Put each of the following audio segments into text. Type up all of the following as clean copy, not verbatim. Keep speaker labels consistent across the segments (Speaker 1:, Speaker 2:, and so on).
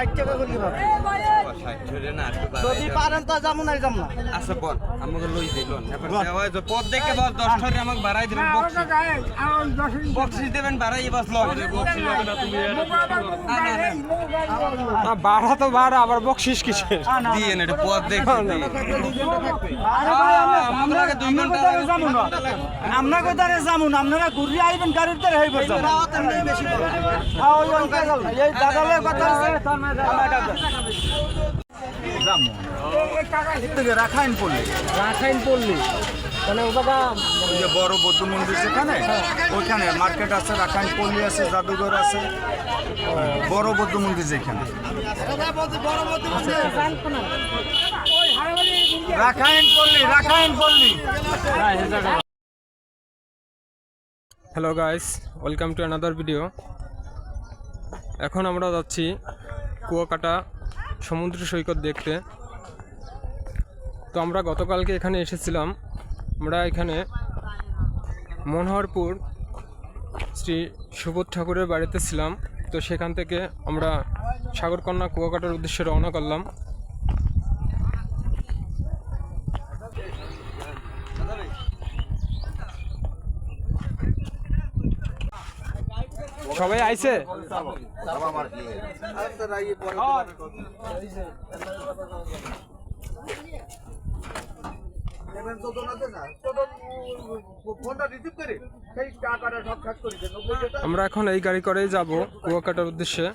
Speaker 1: 60 টাকা করে ভাবে
Speaker 2: 60 ধরে না একটু
Speaker 1: যদি পারেন তো যামু না যাম না
Speaker 2: আচ্ছা বল আমাকে লই দিলন এখন দেওয়া যে পদ দেখে বল 10 টাকা আমাকে বাড়াই দিবেন বক্সি দেবেন বাড়াই বাস লও বক্সি হবে না তুমি
Speaker 3: বাড়া তো বাড়া আবার বকশিস কিসের
Speaker 2: দিয়ে না পদ দেখে
Speaker 1: আরে ভাই
Speaker 2: আমাদের আগে 2 ঘন্টা
Speaker 1: যামু না আমরা কোথায় যামু না আপনারা ঘুরে আইবেন গাড়ির দ্বারা হইব যাবো রাত এমনি বেশি করে ওই অঙ্কে গেল এই দাদালে কথা আছে যামু এই রাখাইন পড়লি মানে ও জায়গা
Speaker 4: ওই যে বড় বৌদ্ধ মন্দির যেখানে ওইখানে মার্কেট আছে, রাখাইন পল্লী আছে, জাদুঘর আছে, বড় বৌদ্ধ মন্দির যেখানে রাখাইন পল্লী
Speaker 3: hello guys, welcome to another video. এখন আমরা যাচ্ছি কুয়াকাটা সমুদ্র সৈকত দেখতে। তো আমরা গতকালকে এখানে এসেছিলাম। আমরা এখানে মনোহরপুর শ্রী সুবোধ ঠাকুরের বাড়িতে ছিলাম। তো সেখান থেকে আমরা সাগরকন্যা কুয়াকাটার উদ্দেশ্যে রওনা করলাম। সবাই আইছে? আমরা এখন এই গাড়ি করেই যাব কুয়াকাটার উদ্দেশ্যে।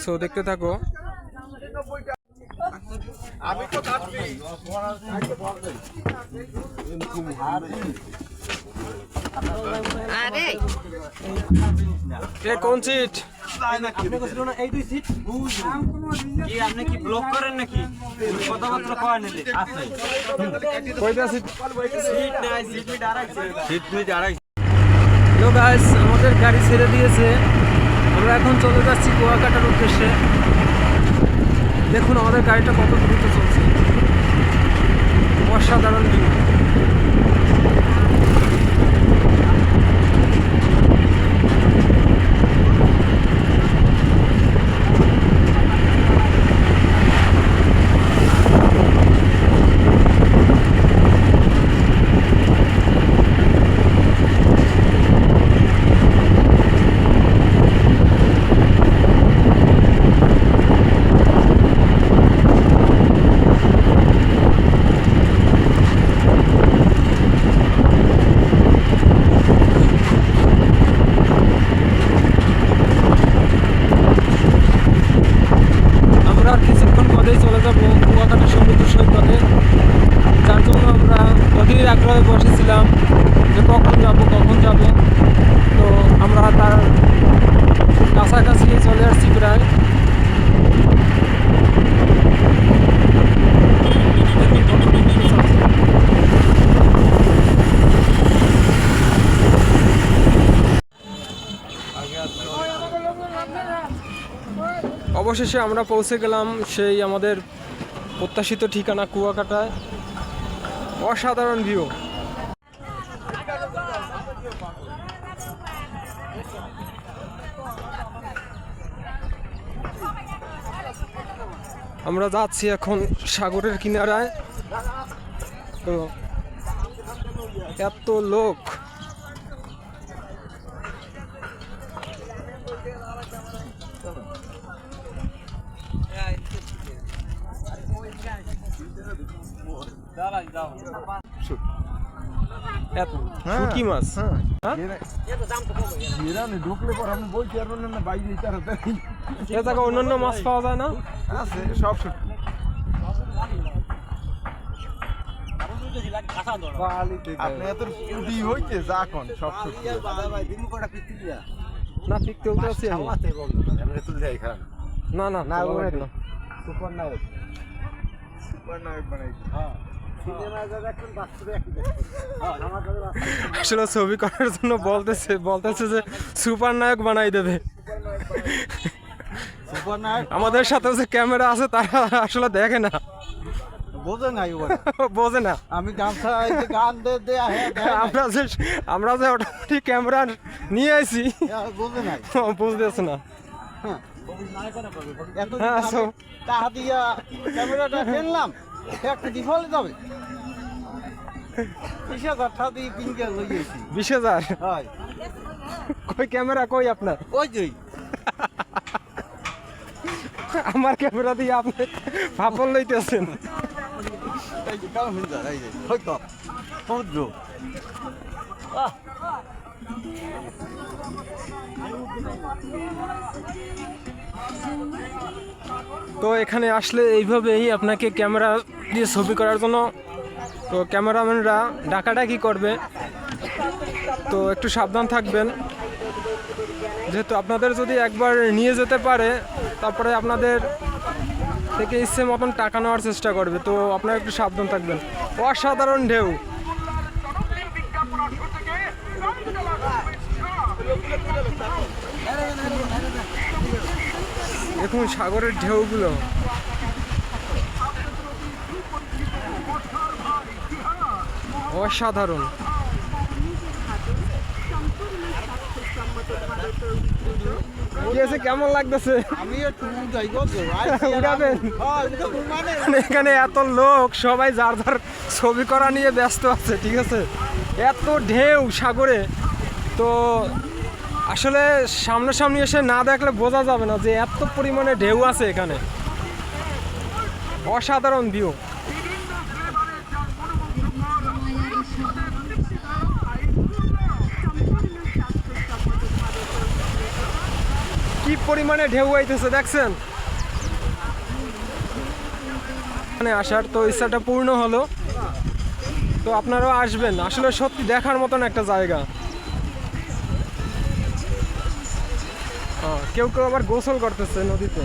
Speaker 3: সো দেখতে থাকো।
Speaker 4: আমি তো
Speaker 3: কোন সিট?
Speaker 1: আপনি কি ব্লক করেন নাকি কথাবার্তা কয় নিলে আছে
Speaker 3: কয়টা সিট?
Speaker 1: সিট নাই সিট আড়াইছে
Speaker 3: হ্যালো গাইস, আমাদের গাড়ি ছেড়ে দিয়েছে। আমরা এখন চলে যাচ্ছি কুয়াকাটার উদ্দেশ্যে। দেখুন আমাদের গাড়িটা কত দ্রুত চলছে, অসাধারণ ভিউ। চলে যাব কুয়াকাটা সমুদ্র সৈকতে, যার জন্য আমরা অধীর আগ্রহে বসেছিলাম যে কখন যাব। তো আমরা তার কাছাকাছি চলে আসছি প্রায়। অবশেষে আমরা পৌঁছে গেলাম সেই আমাদের প্রত্যাশিত ঠিকানা কুয়াকাটায়। অসাধারণ ভিউ। আমরা যাচ্ছি এখন সাগরের কিনারায়। তো এত লোক, শুটকি মাছ
Speaker 4: ঢুকলে পর আমি বলছি আর না বাইরে
Speaker 3: এ জায়গায় অন্যান্য মাছ পাওয়া যায় না?
Speaker 4: আছে সব আপনি এত উডি হইছে যা কোন সব
Speaker 3: না ঠিক চলতে আছি আমি। না না না,
Speaker 4: সুপার নায়ক বানাইছে। হ্যাঁ
Speaker 3: আসলে ছবি করার জন্য বলতেছে যে সুপার নায়ক বানাই দেবে। আমাদের সাথে যে ক্যামেরা আছে তারা আসলে দেখে না, বোঝে না।
Speaker 4: আমি গামছা গান
Speaker 3: আমরা যে অটোমেটিক ক্যামেরা নিয়ে আইছি, বুঝতেছে না। হ্যাঁ
Speaker 1: টাকা দিয়া ক্যামেরাটা কিনলাম একটা ডিফল্ট যাবে 20,000 টাকা দিয়ে কিনকে লই গেছি
Speaker 3: 20,000
Speaker 1: হয়
Speaker 3: কই ক্যামেরা কই আপনার?
Speaker 1: ওই যে
Speaker 3: আমার ক্যামেরা দিয়ে আপনি ফাপল লইতেছেন।
Speaker 1: এই যে কাম হয়ে যায় এই যে হয়তো সমুদ্র
Speaker 3: তো এখানে আসলে এইভাবেই আপনাকে ক্যামেরা দিয়ে ছবি করার জন্য তো ক্যামেরাম্যানরা ডাকাডাকি করবে, তো একটু সাবধান থাকবেন। যেহেতু আপনাদের যদি একবার নিয়ে যেতে পারে তারপরে আপনাদের থেকে ইচ্ছে মতন টাকা নেওয়ার চেষ্টা করবে, তো আপনারা একটু সাবধান থাকবেন। অসাধারণ ঢেউ, দেখুন সাগরের ঢেউগুলো। অসাধারণ। কেমন লাগতেছে?
Speaker 1: আমি একটু যাই গো
Speaker 3: উড়াবেন?
Speaker 1: মানে
Speaker 3: এখানে এত লোক সবাই যার যার ছবি করা নিয়ে ব্যস্ত আছে, ঠিক আছে? এত ঢেউ সাগরে, তো আসলে সামনাসামনি এসে না দেখলে বোঝা যাবে না যে এত পরিমাণে ঢেউ আছে এখানে। অসাধারণ ভিউ। কি পরিমাণে ঢেউ আইতেছে দেখছেন? এখানে আসার তো ইচ্ছাটা পূর্ণ হলো, তো আপনারাও আসবেন। আসলে সত্যি দেখার মতন একটা জায়গা। কেউ কেউ আবার গোসল করতেছে নদীতে।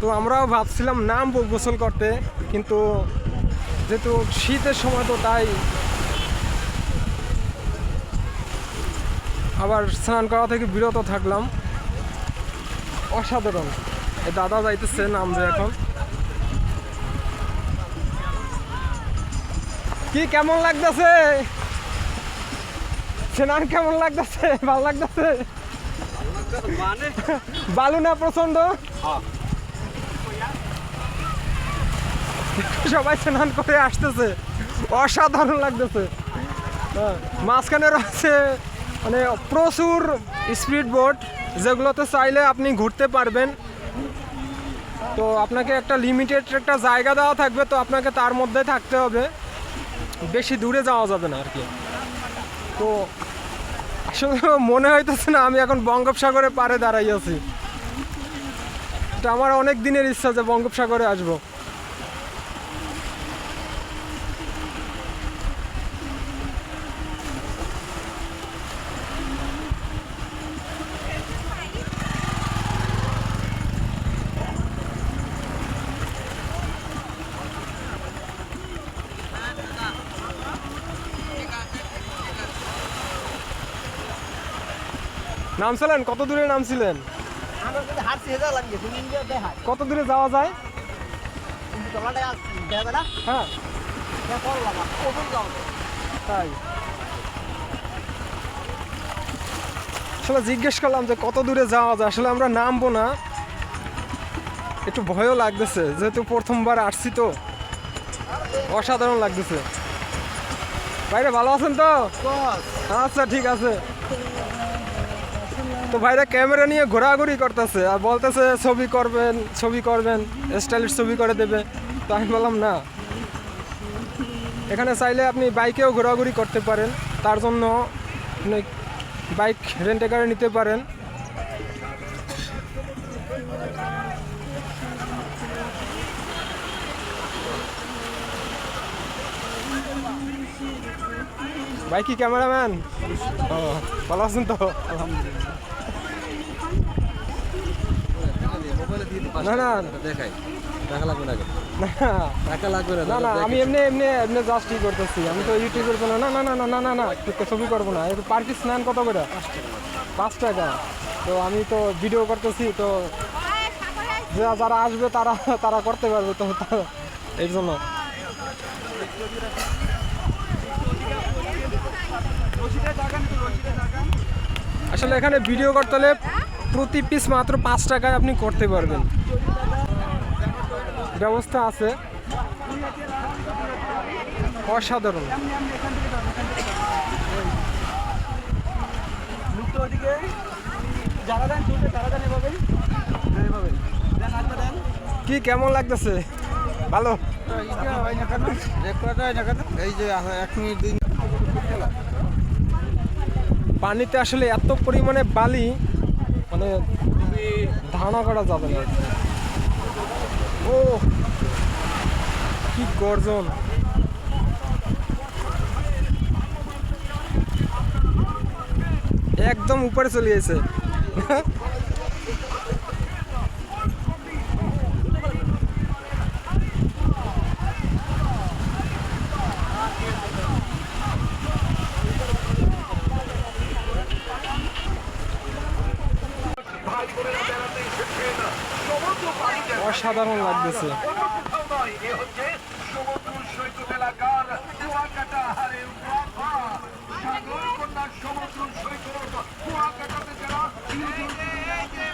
Speaker 3: তো আমরাও ভাবছিলাম নামবো গোসল করতে, কিন্তু যেহেতু শীতের সময় তো তাই আবার স্নান করা থেকে বিরত থাকলাম। অসাধারণ। এই দাদা যাইতেছে নামবে এখন। কি কেমন লাগতেছে? স্নান কেমন লাগতেছে? ভালো লাগতেছে? বালু না প্রচন্ড? সবাই স্নান করে আসতেছে, অসাধারণ লাগতেছে। মাঝখানে রয়েছে মানে প্রচুর স্পিড বোট, যেগুলোতে চাইলে আপনি ঘুরতে পারবেন। তো আপনাকে একটা লিমিটেড একটা জায়গা দেওয়া থাকবে, তো আপনাকে তার মধ্যে থাকতে হবে, বেশি দূরে যাওয়া যাবে না আর কি। তো আসলে মনে হইতেছে না আমি এখন বঙ্গোপসাগরে পাড়ে দাঁড়াই আছি। এটা আমার অনেক দিনের ইচ্ছা যে বঙ্গোপসাগরে আসবো। নামছিলেন? কত দূরে নামছিলেন? কত দূরে যাওয়া যায়? হ্যাঁ তাই আসলে জিজ্ঞেস করলাম যে কত দূরে যাওয়া যায়। আসলে আমরা নামবো না, একটু ভয়ও লাগতেছে, যেহেতু প্রথমবার আসছি তো। অসাধারণ লাগতেছে। ভাইরা ভালো আছেন তো? আচ্ছা ঠিক আছে। তো ভাইরা ক্যামেরা নিয়ে ঘোরাঘুরি করতেছে আর বলতেছে ছবি করবেন, ছবি করবেন, স্টাইলিশ ছবি করে দেবে। তো আমি বললাম না, এখানে চাইলে আপনি বাইকেও ঘোরাঘুরি করতে পারেন, তার জন্য বাইক রেন্টে করে নিতে পারেন। ভাই কি ক্যামেরাম্যান? ভালো আছেন তো? না না
Speaker 2: দেখাই টাকা লাগবে না, টাকা লাগবে
Speaker 3: না না, আমি এমনি এমনি এমনি জাস্ট ই করতেছি। আমি তো ইউটিউবের জন্য না না না না না না না ছবি করবো না। পার পিস নেন কত করে? 5 টাকা। তো আমি তো ভিডিও করতেছি, তো যারা আসবে তারা তারা করতে পারবে, তো এই জন্য।
Speaker 1: রশিদে জায়গা নিতে রশিদে জায়গা
Speaker 3: আসলে এখানে ভিডিও করতে হলে প্রতি পিস মাত্র 5 টাকায় আপনি করতে পারবেন, ব্যবস্থা আছে অসাধারণ। কি কেমন লাগতেছে? ভালো।
Speaker 1: এই যে 1 মিনিট 2
Speaker 3: পানিতে আসলে এত পরিমাণে বালি, মানে ধারণা করা যাবে না। ও কি গর্জন! একদম উপরে চলে গেছে। অসাধারণ লাগতেছে।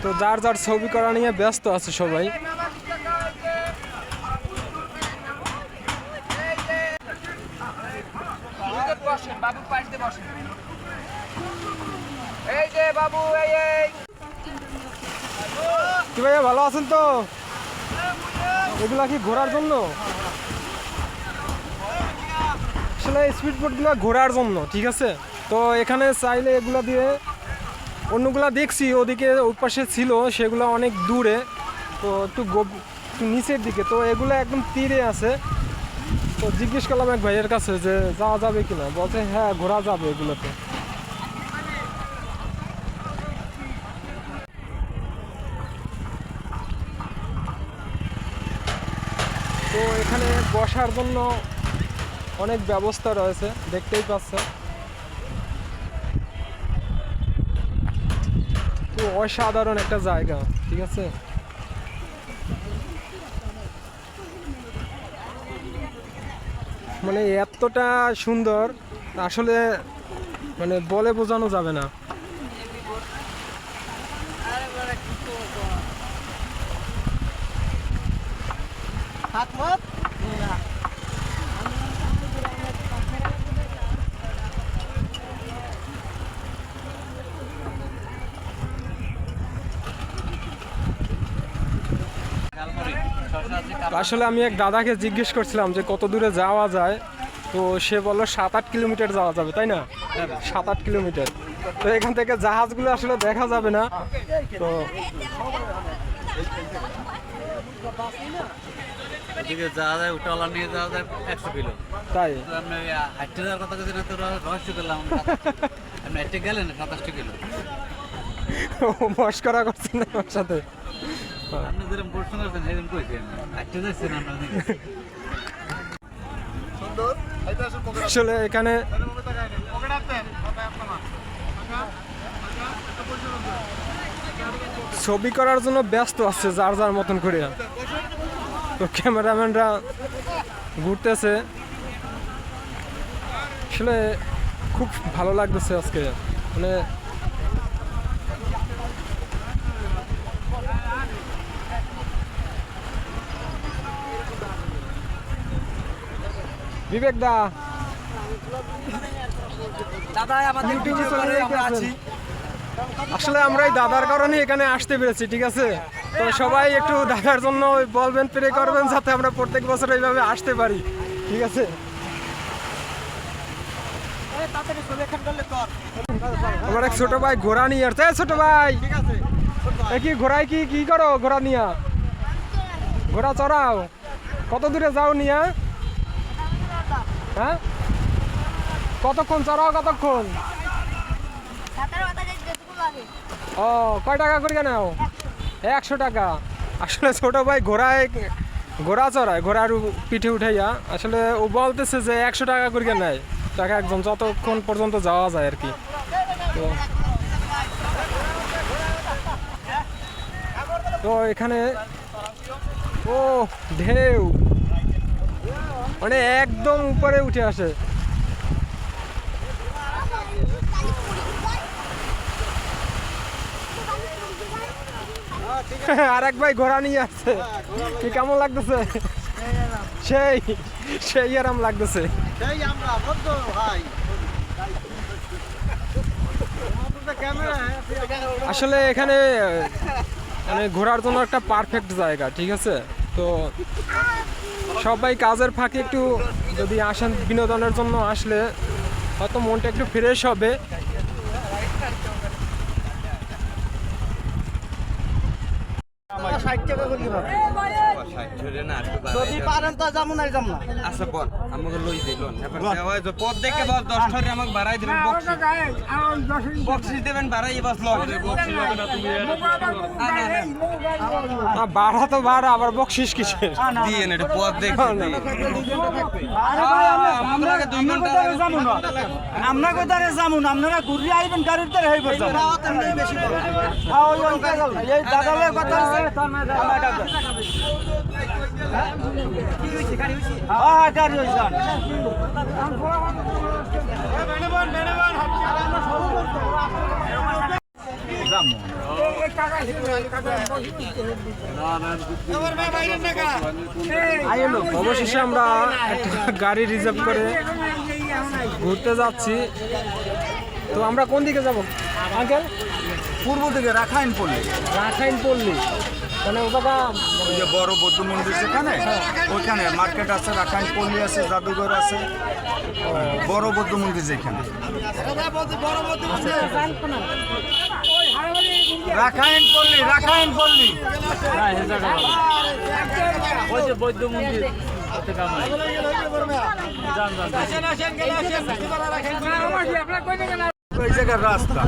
Speaker 3: তো যার যার ছবি করা নিয়ে ব্যস্ত আছে সবাই। কি ভাইয়া ভালো আছেন তো? এগুলা কি ঘোরার জন্য? আসলে স্পিড বোটগুলো ঘোরার জন্য, ঠিক আছে। তো এখানে চাইলে এগুলা দিয়ে, অন্যগুলা দেখছি ওদিকে ওই পাশে ছিল, সেগুলো অনেক দূরে, তো একটু নিচের দিকে। তো এগুলো একদম তীরে আছে। তো জিজ্ঞেস করলাম এক ভাইয়ের কাছে যে যাওয়া যাবে কিনা, বলছে হ্যাঁ ঘোরা যাবে এগুলোতে। তো এখানে বসার জন্য অনেক ব্যবস্থা রয়েছে, দেখতেই পাচ্ছেন। তো অসাধারণ একটা জায়গা, ঠিক আছে। মানে এতটা সুন্দর আসলে, মানে বলে বোঝানো যাবে না। আসলে আমি এক দাদাকে জিজ্ঞেস করছিলাম যে কত দূরে যাওয়া যায়, তো সে বললো 7-8 কিলোমিটার যাওয়া যাবে, তাই না? 7-8 কিলোমিটার। তো এখান থেকে জাহাজগুলো আসলে দেখা যাবে না। তো
Speaker 5: যাওয়া যায়, উঠাওয়ালা নিয়ে যাওয়া যায় 100 কিলো।
Speaker 3: তাই
Speaker 5: তো আপনি হাঁটতে যাওয়ার কথা যদি না, তো রহস্য করলাম। আপনি হাঁটতে গেলেন 27 কিলো।
Speaker 3: মস্করা করছেন না আমার সাথে?
Speaker 5: আপনি যেরকম প্রশ্ন করছেন সেরকম কইছি আমি। হাঁটতে যাচ্ছেন আপনার।
Speaker 3: আসলে এখানে ছবি করার জন্য ব্যস্ত আছে যার যার মতন করে। তো ক্যামেরাম্যানরা ঘুরতেছে। আসলে খুব ভালো লাগতেছে আজকে, মানে বিবেক দা,
Speaker 1: দাদা আমাদের ভিডিও করে আমরা আছি।
Speaker 3: আসলে আমরা এই দাদার কারণে এখানে আসতে পেরেছি, ঠিক আছে। তো সবাই একটু দাদার জন্য বলবেন, প্রে করবেন যাতে আমরা প্রত্যেক বছর এইভাবে আসতে পারি, ঠিক আছে। আমার এক ছোট ভাই ঘোড়া নিয়ে আসছে। ছোট ভাই কি ঘোড়ায় কি করো? ঘোড়া নিয়া ঘোড়া চড়াও? কত দূরে যাও নিয়া? হ্যাঁ, কতক্ষণ চড়াও? কতক্ষণ? ও, কয় টাকা করে নাও? 100 টাকা। আসলে ছোট ভাই ঘোড়া চড়ায়, ঘোড়ার পিঠে উঠাইয়া। আসলে ও বলতেছে যে 100 টাকা করে নেয় টাকা একজন, যতক্ষণ পর্যন্ত যাওয়া যায় আর কি। তো এখানে ও ঢেউ মানে একদম উপরে উঠে আসে। আর এক ভাই ঘোড়া নিয়ে আসছে, কি কেমন লাগতেছে? সেই সেই আরাম লাগতেছে। আসলে এখানে মানে ঘোরার জন্য একটা পারফেক্ট জায়গা, ঠিক আছে। তো সবাই কাজের ফাঁকে একটু যদি আসেন বিনোদনের জন্য, আসলে হয়তো মনটা একটু ফ্রেশ হবে।
Speaker 1: যদি পারেন তো যাবো না যাবো না।
Speaker 2: আচ্ছা বল আমাকে লই দিলন এবার দেওয়ায় যে পদ দেখে বল 10 টাকা আমাকে বাড়াই দিবেন বকশিস দেবেন বাড়াই বাস লন
Speaker 3: বাড়া তো বাড়া, আবার বকশিস কিসের?
Speaker 2: দিয়ে এটা পদ দেখে আমাকে 2 ঘন্টা
Speaker 1: আমরা কোথায় যাবো না, আপনারা ঘুরে আইবেন গাড়ির দ্বারা হইব যাবো। বেশি ওই অঙ্কে যাবো না, এই দাদালের কথা আছে। হ্যাঁ গাড়ি হয়ে যান।
Speaker 3: অবশেষে আমরা একটা গাড়ি রিজার্ভ করে ঘুরতে যাচ্ছি। তো আমরা কোন দিকে যাব আঙ্কেল?
Speaker 4: পূর্ব দিকে রাখাইন পল্লী,
Speaker 3: রাখাইন পল্লী, মানে ও জায়গা
Speaker 4: ওই যে বড় বৌদ্ধ মন্দির যেখানে, ওইখানে মার্কেট আছে, রাখাইন পল্লী আছে, জাদুঘর আছে, বড় বৌদ্ধ মন্দির যেখানে। রাখাইন পল্লী, রাখাইন পল্লী।
Speaker 5: ওই যে বৌদ্ধ মন্দির
Speaker 4: ওই জায়গার রাস্তা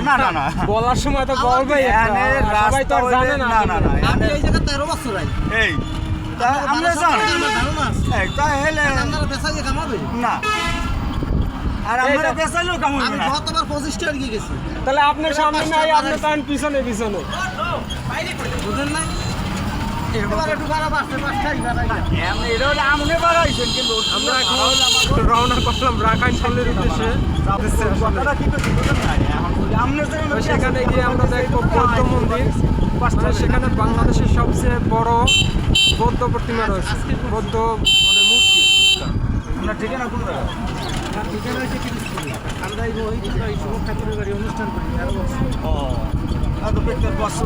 Speaker 4: না না না
Speaker 3: বলার সময় তো বলবেই, সবাই তো আর জানে না।
Speaker 4: না না না
Speaker 1: আমি এই জায়গা 13 বছর আই।
Speaker 4: এই তা আমরা জানি
Speaker 1: আমার ধারণা আছে।
Speaker 4: এই তা হেলে
Speaker 1: আপনারা বেচা দিয়ে কামাবে
Speaker 4: না, আর আমরা বেচাইলেও কামাবো
Speaker 1: আমি
Speaker 4: না।
Speaker 1: গতবার 25 টাকা দিয়ে গেছি।
Speaker 3: তাহলে আপনার সামনে নাই, আপনি তার পিছনে পিছনে
Speaker 1: বুঝেন না? এবার একটু খারাপ আসছে, 5 টাকা বাড়াই।
Speaker 4: আমনে বাড়াইছেন কিন্তু
Speaker 3: আমরা এখন রওনা করলাম রাখাইন পল্লীর উদ্দেশ্যে।
Speaker 4: কথাটা কি করছি বুঝেন না, এখন আমনে
Speaker 3: তো সেখানে গিয়ে আমরা দেখবো বৌদ্ধ মন্দির। আর সেখানে বাংলাদেশের সবচেয়ে বড় বৌদ্ধ প্রতিমা রয়েছে, বৌদ্ধ মানে মূর্তি।
Speaker 4: আমরা ঠিকানা কোন জায়গা?
Speaker 1: আমরা এই শুভ ঠাকুরের বাড়ি অনুষ্ঠান করি।
Speaker 4: ও আর তো পেটের বসু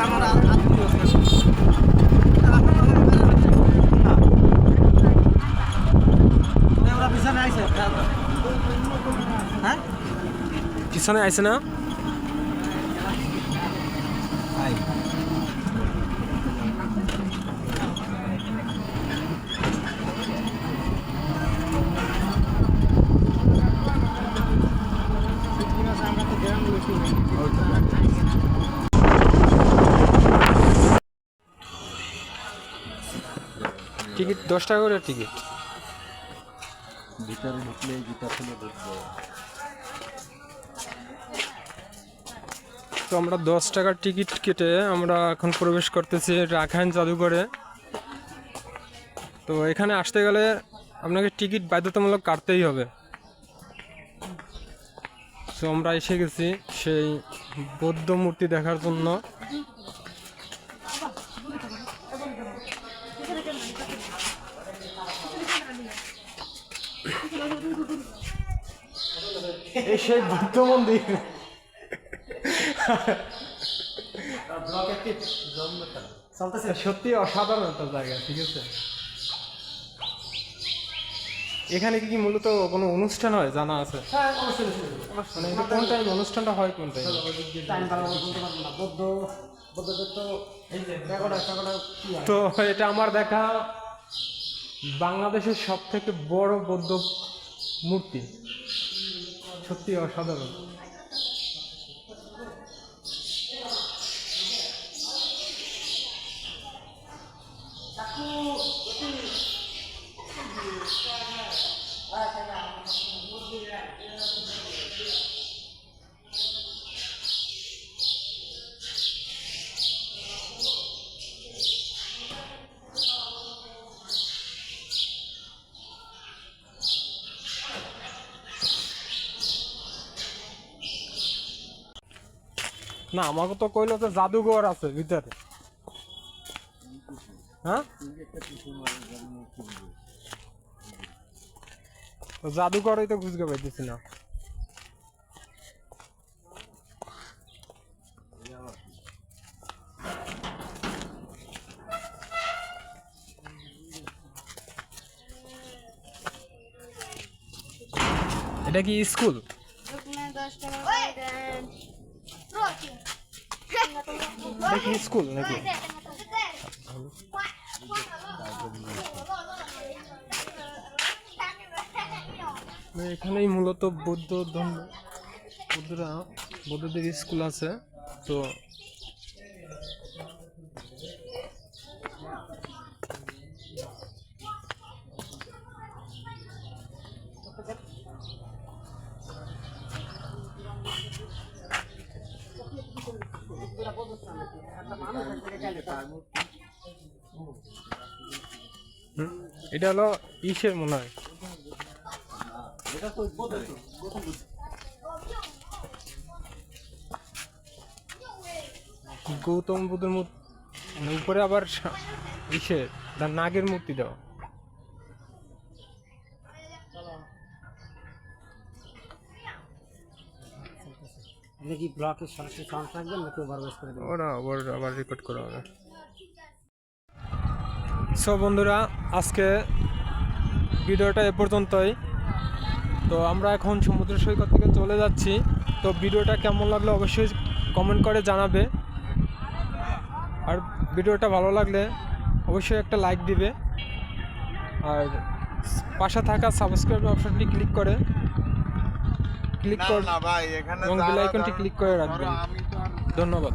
Speaker 1: আমার আত্মীয় আছে। ওরা পিছনে আইছে। হ্যাঁ
Speaker 3: পিছনে আইছে না? টিকিট 10 টাকা করে টিকিট।
Speaker 5: ভিতরে ঢুকলে জুতা খুলে ঢুকবো।
Speaker 3: তো আমরা 10 টাকার টিকিট কেটে আমরা এখন প্রবেশ করতেছি রাখাইন জাদুঘরে। তো এখানে আসতে গেলে আপনাকে টিকিট বাধ্যতামূলক কাটতেই হবে। তো আমরা এসে গেছি সেই বৌদ্ধ মূর্তি দেখার জন্য। এই সেই বৌদ্ধ মন্দির। সত্যি অসাধারণ একটা জায়গা, ঠিক আছে। এখানে কি মূলত কোনো অনুষ্ঠান হয় জানা আছে? মানে এটা কোন টাইম অনুষ্ঠানটা হয়, কোন টাইম? তো এটা আমার দেখা বাংলাদেশের সব থেকে বড় বৌদ্ধ মূর্তি, সত্যি অসাধারণ। না আমাকে তো কইলো তো জাদুঘর আছে ভিতরে। হ্যাঁ তো জাদুঘরই তো খুঁজে পাইতেছি না। এটা কি স্কুল? এটা কি স্কুল নাকি? এখানেই মূলত বৌদ্ধদের স্কুল আছে। তো এটা হলো ইসের মনে হয় গৌতম বুদ্ধের মূর্তি, উপরে আবার ইসের নাগের মূর্তি দেওয়া।
Speaker 1: নাকি ব্লকের সরাসরি সাউন্ড থাকবেন নাকি ওভারভয়েস করে দেবেন?
Speaker 3: ওরা আবার রেকর্ড করা হবে। সো বন্ধুরা, আজকে ভিডিওটা এ পর্যন্তই। তো আমরা এখন সমুদ্র সৈকত থেকে চলে যাচ্ছি। তো ভিডিওটা কেমন লাগলো অবশ্যই কমেন্ট করে জানাবে, আর ভিডিওটা ভালো লাগলে অবশ্যই একটা লাইক দিবে, আর পাশে থাকা সাবস্ক্রাইব অপশনটি ক্লিক করে এবং বেল আইকনটি ক্লিক করে রাখবেন। ধন্যবাদ।